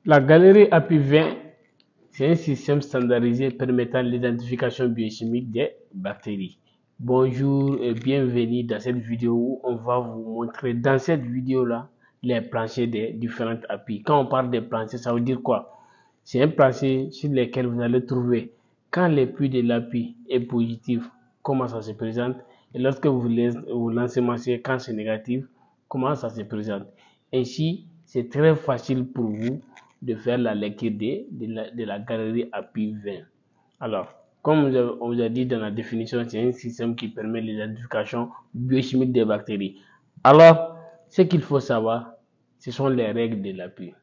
La galerie API 20, c'est un système standardisé permettant l'identification biochimique des bactéries. Bonjour et bienvenue dans cette vidéo où on va vous montrer dans cette vidéo-là les planchers des différentes API. Quand on parle des planchers, ça veut dire quoi? C'est un plancher sur lequel vous allez trouver quand l'API de l'API est positif, comment ça se présente, et lorsque vous lancez marcher, quand c'est négatif, comment ça se présente. Ainsi, c'est très facile pour vous de faire la lecture de la galerie API 20. Alors, comme on vous a dit dans la définition, c'est un système qui permet l'identification biochimique des bactéries. Alors, ce qu'il faut savoir, ce sont les règles de l'API.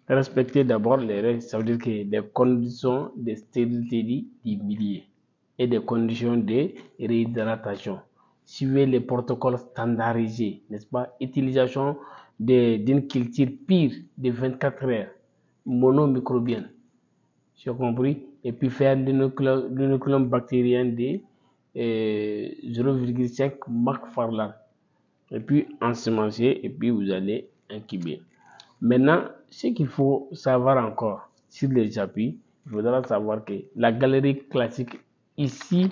Respecter d'abord les règles, ça veut dire que les conditions de stérilité du milieu et des conditions de réhydratation. Suivez les protocoles standardisés, n'est-ce pas? Utilisation d'une culture pure de 24 heures, monomicrobienne, j'ai compris, et puis faire l'inoculum bactérien de 0,5 Mark Farland, et puis ensemencer, et puis vous allez incuber. Maintenant, ce qu'il faut savoir encore sur les API, il faudra savoir que la galerie classique ici,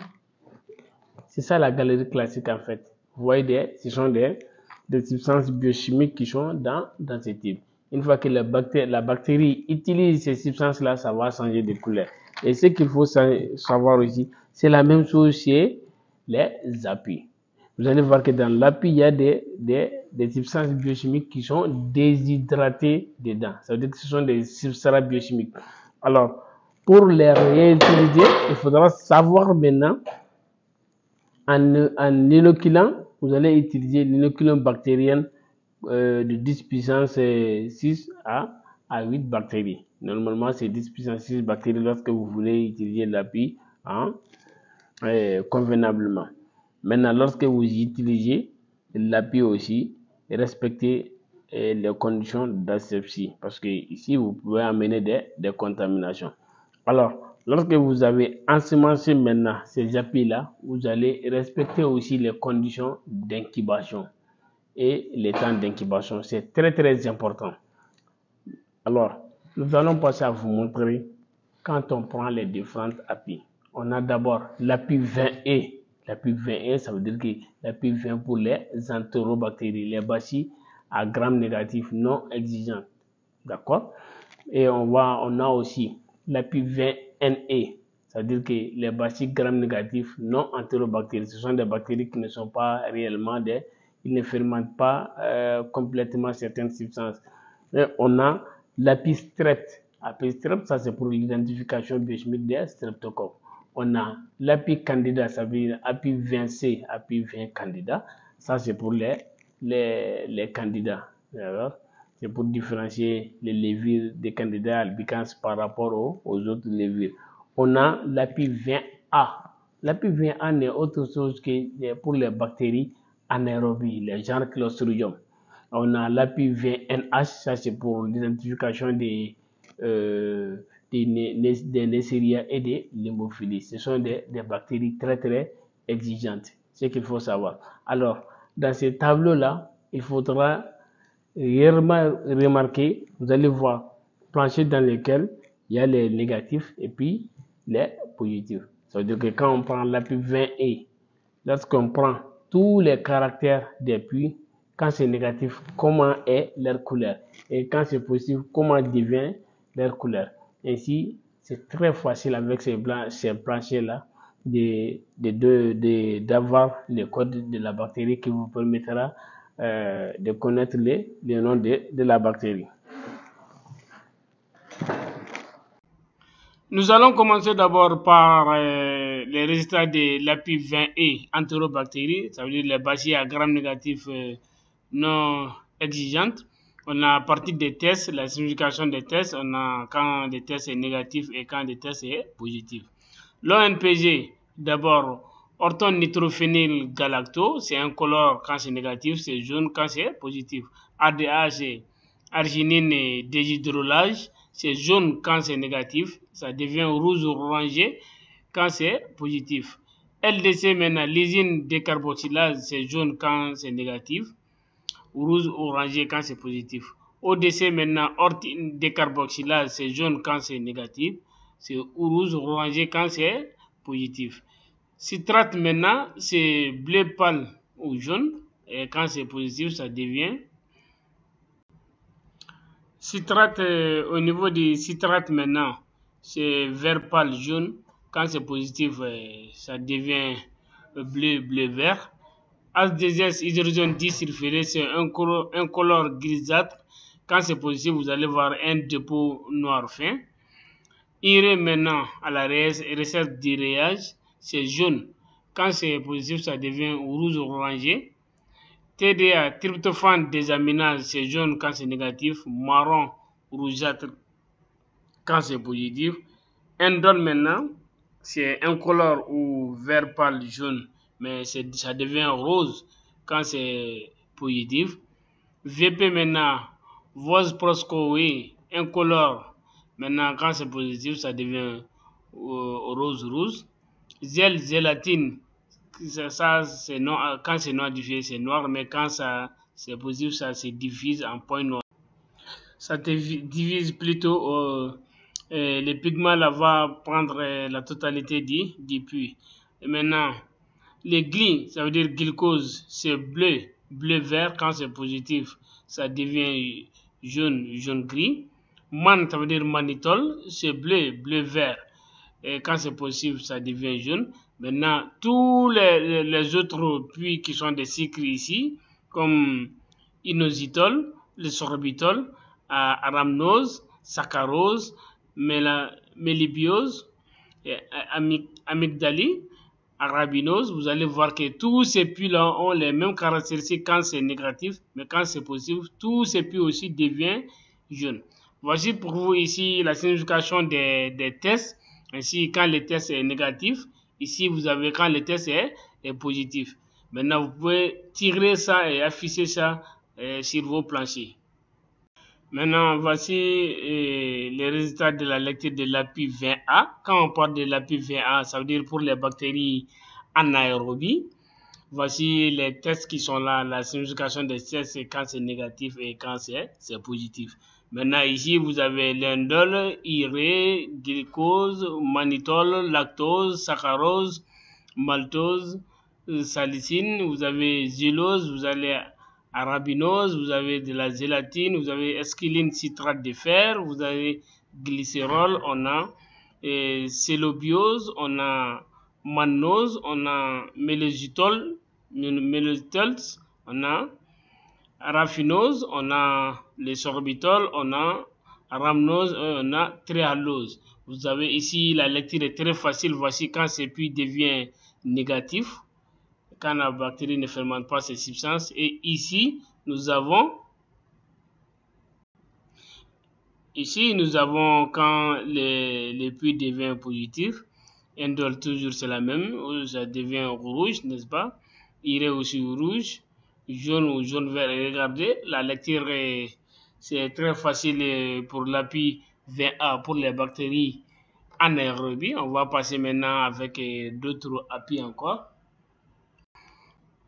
c'est ça la galerie classique en fait. Vous voyez, ce sont des substances biochimiques qui sont dans ce type. Une fois que la bactérie utilise ces substances-là, ça va changer de couleur. Et ce qu'il faut savoir aussi, c'est la même chose chez les API. Vous allez voir que dans l'API, il y a des substances biochimiques qui sont déshydratées dedans. Ça veut dire que ce sont des substrats biochimiques. Alors, pour les réutiliser, il faudra savoir maintenant, en inoculant, vous allez utiliser l'inoculum bactérien de 10 puissance 6 à 8 bactéries. Normalement, c'est 10 puissance 6 bactéries lorsque vous voulez utiliser l'API convenablement. Maintenant, lorsque vous utilisez l'API aussi, respectez les conditions d'asepsie parce que ici, vous pouvez amener des contaminations. Alors, lorsque vous avez ensemencé maintenant ces API-là, vous allez respecter aussi les conditions d'incubation et les temps d'incubation. C'est très, très important. Alors, nous allons passer à vous montrer quand on prend les différentes API. On a d'abord l'API 20E. L'API 20E, ça veut dire que l'API 20 pour les entérobactéries, les bacilles à gram négatif non exigeantes. D'accord? Et on a aussi l'API 20NE. Ça veut dire que les bacilles gram négatifs non entérobactéries, ce sont des bactéries qui ne sont pas réellement ils ne fermentent pas complètement certaines substances. Et on a l'API Strep. API Strep, ça c'est pour l'identification biochimique des streptocoques. On a l'API Candida, ça veut dire API 20C, API 20 Candida. Ça c'est pour les candidats. C'est pour différencier les levures des candidats albicans par rapport aux autres levures. On a l'API 20A. L'API 20A n'est autre chose que pour les bactéries anaérobies, les genres Clostridium. On a l'API 20NH, ça c'est pour l'identification des Neisseria et des Limbophilies. Ce sont des bactéries très très exigeantes. C'est ce qu'il faut savoir. Alors, dans ces tableaux-là, il faudra remarquer, vous allez voir, plancher dans lesquels il y a les négatifs et puis les positifs. Ça veut dire que quand on prend l'API 20E, lorsqu'on prend tous les caractères des puits, quand c'est négatif, comment est leur couleur? Et quand c'est positif, comment devient leur couleur? Ainsi, c'est très facile avec ces planchers-là d'avoir les codes de la bactérie qui vous permettra de connaître les noms de la bactérie. Nous allons commencer d'abord par les résultats de l'API 20E entérobactéries, ça veut dire les bacilles à gram négatif non exigeantes. On a à partir des tests, la signification des tests, on a quand des tests est négatif et quand des tests est positif. L'ONPG, d'abord, orthonitrophényl galacto, c'est incolore quand c'est négatif, c'est jaune quand c'est positif. ADA, c'est arginine déshydrolase, c'est jaune quand c'est négatif, ça devient rouge ou orangé quand c'est positif. LDC maintenant, lysine décarboxylase, c'est jaune quand c'est négatif, rouge ou orangé quand c'est positif. ODC maintenant, orthine décarboxylase, c'est jaune quand c'est négatif. C'est rouge orangé quand c'est positif. Citrate maintenant, c'est bleu pâle ou jaune. Et quand c'est positif, ça devient. Citrate, au niveau du citrate maintenant, c'est vert pâle jaune. Quand c'est positif, ça devient bleu vert. H2S, hydrogène disulfuré, c'est un color grisâtre. Quand c'est positif, vous allez voir un dépôt noir fin. Urée maintenant à la recette d'uréage, c'est jaune. Quand c'est positif, ça devient rouge orangé. TDA, tryptophane désaminase, c'est jaune quand c'est négatif, marron rougeâtre quand c'est positif. Indole maintenant, c'est incolore ou vert pâle jaune, mais ça devient rose quand c'est positif. VP maintenant, Vos Prosco, oui, incolore. Maintenant, quand c'est positif, ça devient rose. Zélatine, ça c'est noir, quand c'est noirifié, c'est noir, mais quand c'est positif, ça se divise en points noirs. Ça te divise plutôt, les pigments là va prendre la totalité du puits. Et maintenant, les glis, ça veut dire glucose, c'est bleu-vert. Quand c'est positif, ça devient jaune-gris. Man, ça veut dire mannitol, c'est bleu-vert. Et quand c'est positif, ça devient jaune. Maintenant, tous les autres puits qui sont des sucres ici, comme inositol, le sorbitol, rhamnose, saccharose, mélibiose, amygdalie, arabinose, vous allez voir que tous ces puits-là ont les mêmes caractéristiques quand c'est négatif, mais quand c'est positif, tous ces puits aussi deviennent jaunes. Voici pour vous ici la signification des tests. Ainsi, quand le test est négatif, ici vous avez quand le test est positif. Maintenant, vous pouvez tirer ça et afficher ça sur vos planchers. Maintenant, voici les résultats de la lecture de l'API 20A. Quand on parle de l'API 20A, ça veut dire pour les bactéries anaérobies. Voici les tests qui sont là, la signification des tests, c'est quand c'est négatif et quand c'est positif. Maintenant, ici, vous avez l'indole, urée, glucose, mannitol, lactose, saccharose, maltose, salicine, vous avez xylose, vous avez arabinose, vous avez de la gélatine, vous avez esquiline citrate de fer, vous avez glycérol, on a célobiose, on a mannose, on a mélésitol, on a raffinose, on a les sorbitol, on a rhamnose, on a tréhalose. Vous avez ici, la lecture est très facile. Voici quand ce puits devient négatif, quand la bactérie ne fermente pas ces substances. Et ici, nous avons quand le puits devient positif. Indole, toujours c'est la même, ça devient rouge, n'est-ce pas? Urée aussi rouge, jaune ou jaune-vert. Regardez, la lecture c'est très facile pour l'API 20A pour les bactéries anaérobies. On va passer maintenant avec d'autres API encore.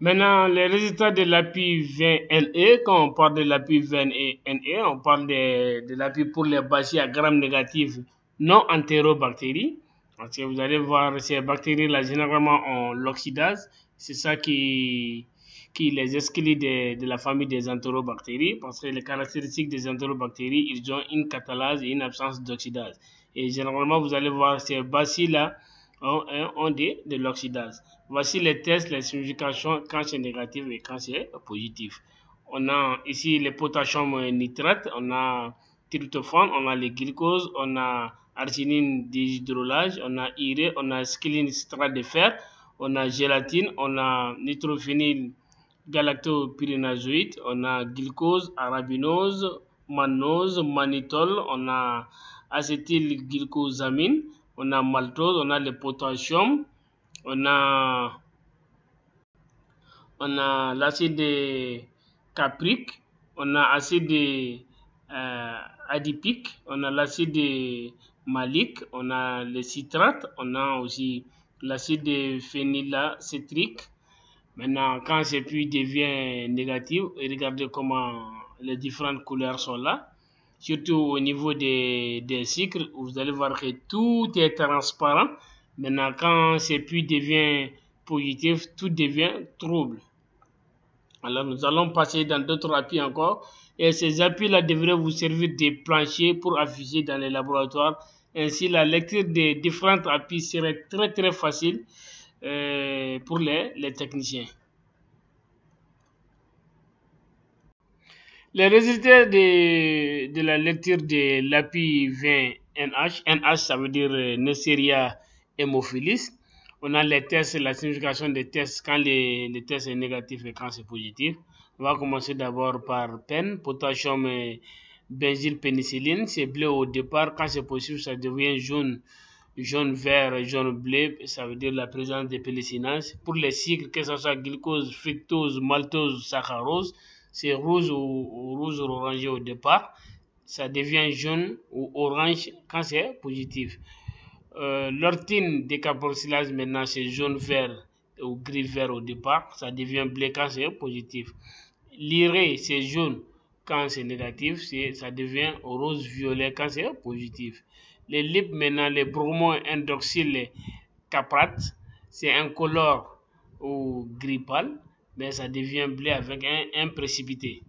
Maintenant, les résultats de l'API 20NE, quand on parle de l'API 20NE, on parle de l'API pour les bacilles à gram négatifs non entérobactéries. Parce que vous allez voir, ces bactéries-là, généralement, ont l'oxydase. C'est ça qui les exclut de la famille des entérobactéries. Parce que les caractéristiques des entérobactéries, ils ont une catalase et une absence d'oxydase. Et généralement, vous allez voir, ces bacilles-là ont de l'oxydase. Voici les tests, les significations quand c'est négatif et quand c'est positif. On a ici le potassium nitrate, on a tryptophane, on a le glucose, on a arginine déshydrolase, on a urée, on a squalene citrate de fer, on a gélatine, on a nitrophényl galactopyrénazoïde, on a glucose, arabinose, mannose, mannitol, on a acétylglucosamine, on a maltose, on a le potassium, on a l'acide caprique, on a acide adipique, on a l'acide malique, on a le citrate, on a aussi l'acide phénylacétrique. Maintenant, quand ce puits devient négatif, regardez comment les différentes couleurs sont là. Surtout au niveau des cycles, vous allez voir que tout est transparent. Maintenant, quand ce puits devient positif, tout devient trouble. Alors, nous allons passer dans d'autres appuis encore. Et ces appuis-là devraient vous servir de plancher pour afficher dans les laboratoires. Ainsi, la lecture des différents appuis serait très très facile pour les techniciens. Les résultats de la lecture de l'API 20NH, NH ça veut dire Neisseria Haemophilus. On a les tests, la signification des tests quand le test est négatif et quand c'est positif. On va commencer d'abord par PEN, potassium benzylpénicilline. C'est bleu au départ, quand c'est positif ça devient jaune, jaune vert, jaune bleu, ça veut dire la présence de pélicinase. Pour les sucres, que ce soit glucose, fructose, maltose, saccharose, c'est rouge ou rouge orangé au départ, ça devient jaune ou orange quand c'est positif. L'orthine décarboxylase maintenant c'est jaune vert ou gris vert au départ, ça devient bleu quand c'est positif. L'iré c'est jaune quand c'est négatif, ça devient rose violet quand c'est positif. Les LIP maintenant, les bromo-indoxyl caprate, c'est incolore ou gris pâle, mais ça devient bleu avec un précipité.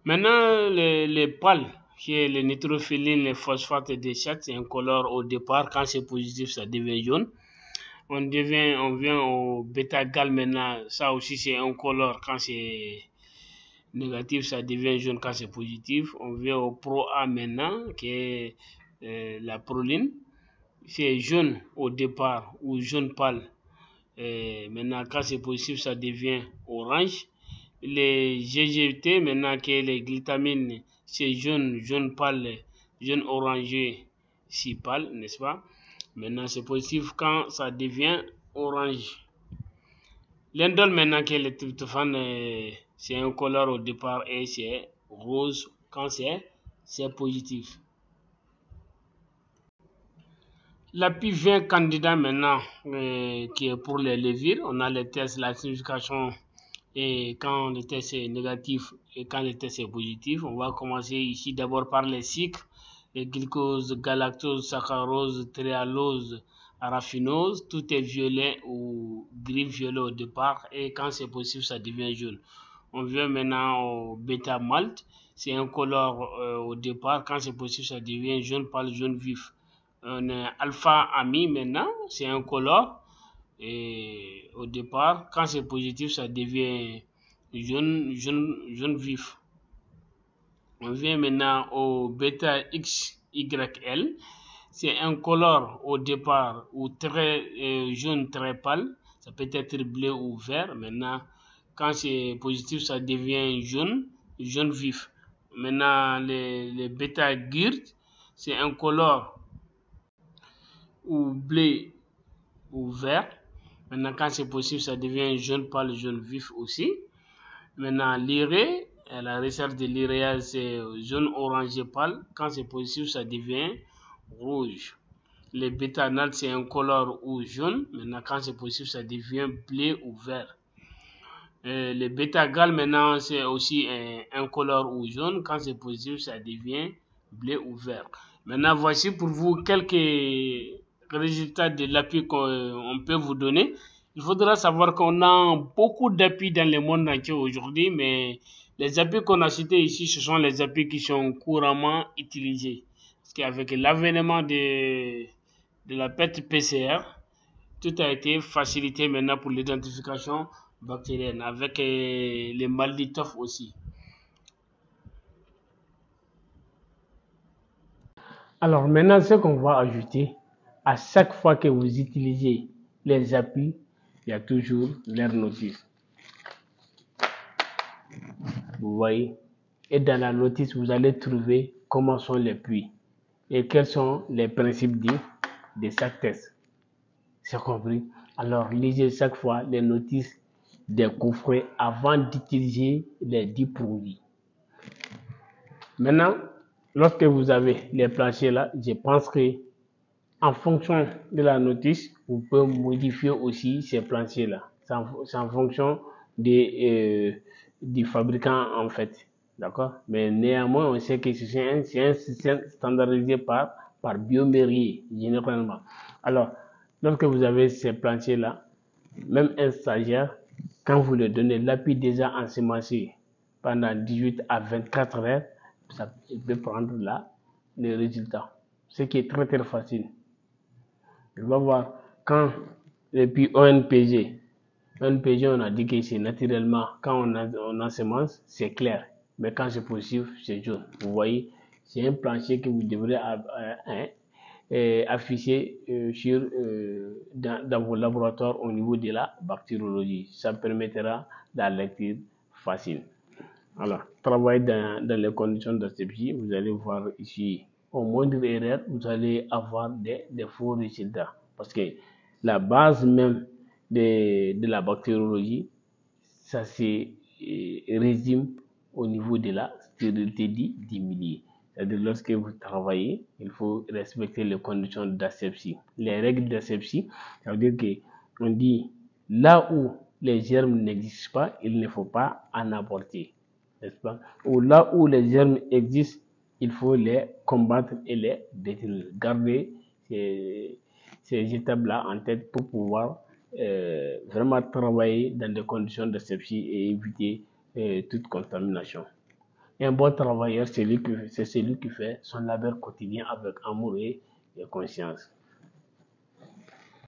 Maintenant, les pâles, qui est les nitrophylline, les phosphates et déchets, c'est incolore au départ. Quand c'est positif, ça devient jaune. On vient au bêta-gal maintenant, ça aussi c'est incolore quand c'est négatif, ça devient jaune quand c'est positif. On vient au pro-A maintenant, qui est la proline. C'est jaune au départ ou jaune pâle. Maintenant, quand c'est positif, ça devient orange. Les GGT, maintenant que les glutamines, c'est jaune, jaune pâle, jaune orangé, si pâle, n'est-ce pas? Maintenant, c'est positif quand ça devient orange. L'indole, maintenant que le tryptophane, c'est incolore au départ et c'est rose quand c'est positif. L'API 20 candidat maintenant, qui est pour les levures, on a les tests, la signification et quand le test est négatif et quand le test est positif. On va commencer ici d'abord par les sucres, les glucose, galactose, saccharose, tréhalose, raffinose. Tout est violet ou gris-violet au départ et quand c'est positif, ça devient jaune. On vient maintenant au bêta-malt, c'est incolore au départ, quand c'est positif, ça devient jaune pâle, jaune vif. On a alpha-ami maintenant, c'est incolore. Et au départ, quand c'est positif, ça devient jaune vif. On vient maintenant au bêta XYL. C'est incolore au départ ou très jaune très pâle. Ça peut être bleu ou vert. Maintenant, quand c'est positif, ça devient jaune vif. Maintenant, les bêta GIRT, c'est incolore ou bleu ou vert. Maintenant, quand c'est possible, ça devient jaune pâle, jaune vif aussi. Maintenant, l'iré, la recherche de l'iréase, c'est jaune orangé pâle. Quand c'est possible, ça devient rouge. Les bêta-nal, c'est incolore ou jaune. Maintenant, quand c'est possible, ça devient bleu ou vert. Les bêta-gal, maintenant, c'est aussi incolore ou jaune. Quand c'est possible, ça devient bleu ou vert. Maintenant, voici pour vous quelques résultats de l'appui qu'on peut vous donner. Il faudra savoir qu'on a beaucoup d'appuis dans le monde entier aujourd'hui, mais les appuis qu'on a cités ici, ce sont les appuis qui sont couramment utilisés. Parce qu'avec l'avènement de la PET PCR, tout a été facilité maintenant pour l'identification bactérienne, avec les MALDI-TOF aussi. Alors maintenant, ce qu'on va ajouter, à chaque fois que vous utilisez les appuis, il y a toujours leur notice. Vous voyez? Et dans la notice, vous allez trouver comment sont les puits et quels sont les principes de chaque test. C'est compris? Alors, lisez chaque fois les notices des coffrets avant d'utiliser les 10 produits. Maintenant, lorsque vous avez les planchers là, je pense que en fonction de la notice, vous pouvez modifier aussi ces planchers là. C'est en fonction de du fabricant en fait. D'accord? Mais néanmoins, on sait que c'est un système standardisé par Biomérie, généralement. Alors, lorsque vous avez ces planchers-là, même un stagiaire, quand vous lui donnez l'appui déjà ensemencé pendant 18 à 24 heures, il peut prendre là les résultats. Ce qui est très très facile. Il va voir quand, et puis ONPG, on a dit que c'est naturellement, quand on ensemence, c'est clair. Mais quand c'est positif, c'est jaune. Vous voyez, c'est un plancher que vous devrez afficher dans vos laboratoires au niveau de la bactériologie. Ça permettra la lecture facile. Alors, travailler dans les conditions d'asepsie, vous allez voir ici, au moindre erreur, vous allez avoir des faux résultats. Parce que la base même de la bactériologie, ça se résume au niveau de la stérilité du milieu. C'est-à-dire, lorsque vous travaillez, il faut respecter les conditions d'asepsie. Les règles d'asepsie, ça veut dire qu'on dit là où les germes n'existent pas, il ne faut pas en apporter. N'est-ce pas? Ou là où les germes existent, il faut les combattre et les détruire. Gardez ces étapes-là en tête pour pouvoir vraiment travailler dans des conditions d'asepsie et éviter toute contamination. Et un bon travailleur, c'est celui qui fait son labeur quotidien avec amour et conscience.